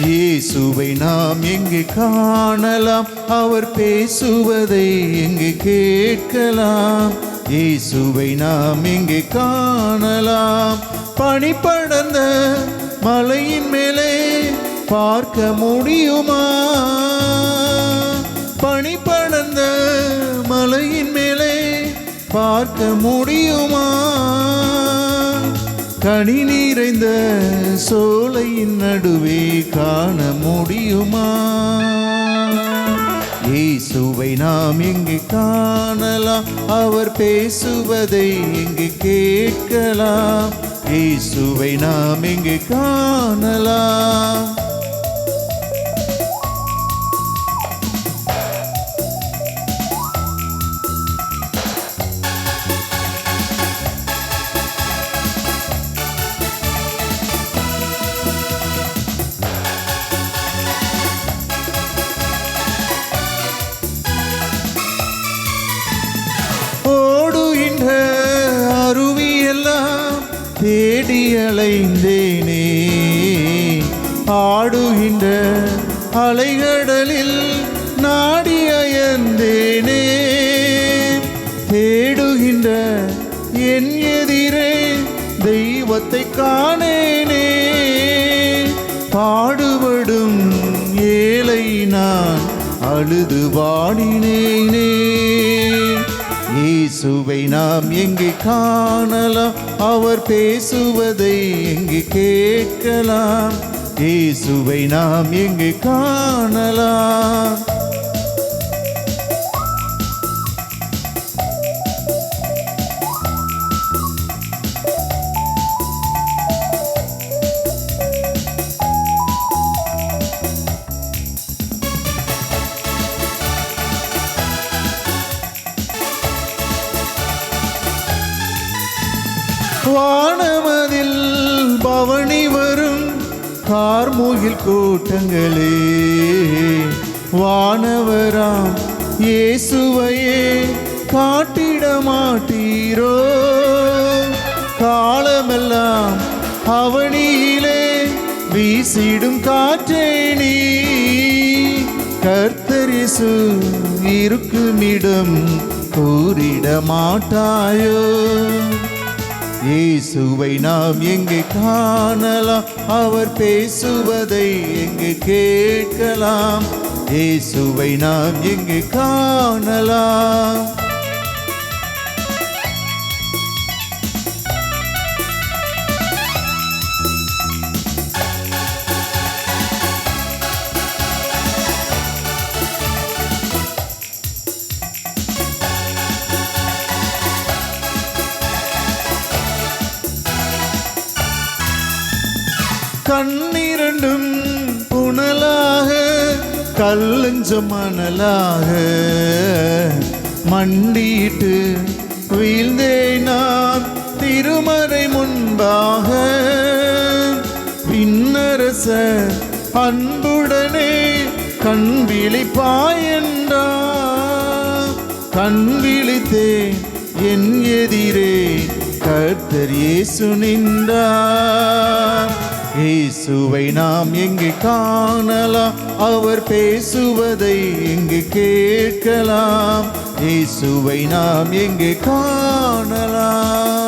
இயேசுவை நாம் எங்கு காணலாம், அவர் பேசுவதை எங்கு கேட்கலாம். இயேசுவை நாம் எங்கு காணலாம், பனி படர்ந்த மலையின் மேலே பார்க்க முடியுமா? பனி படர்ந்த மலையின் மேலே பார்க்க முடியுமா? கனி நிறைந்த சோலையின் நடுவே காண முடியுமா? இயேசுவை நாம் எங்கு காணலாம், அவர் பேசுவதை எங்கு கேட்கலாம். இயேசுவை நாம் எங்கு காணலாம். அருவியெல்லாம் தேடி அலைந்தேனே, ஆடுகின்ற அலைகடலில் நாடி அயர்ந்தேனே. தேடுகின்ற என் எதிரே தெய்வத்தை காணேனே, பாடுபடும் ஏழை நான் அழுது வாடினேனே. இயேசுவை நாம் எங்கு காணலாம், அவர் பேசுவதை எங்கு கேட்கலாம். இயேசுவை நாம் எங்கு காணலாம். வானமதில் பவனி வரும் கார்முகில் கூட்டங்களே, வானவராம் இயேசுவையே காட்டிட மாட்டீரோ? காலமெல்லாம் அவனியிலே வீசிடும் காற்றே நீ, கர்த்தர் இயேசு இருக்குமிடம் கூறிட மாட்டாயோ? இயேசுவை நாம் எங்கு காணலாம், அவர் பேசுவதை எங்கு கேட்கலாம். இயேசுவை நாம் எங்கு காணலாம். கண்ணிரண்டும் புனலாக கல்லஞ்ச மணலாக மண்டிட்டு வீழ்ந்தேன் நான் திருமறை முன்பாக. விண்ணரச அன்புடனே கண் விழிப்பாய் என்றார், கண் விழித்தேன் என் எதிரே கர்த்தர் இயேசு நின்றார். இயேசுவை நாம் எங்கு காணலாம், அவர் பேசுவதை எங்கு கேட்கலாம். இயேசுவை நாம் எங்கு காணலாம்.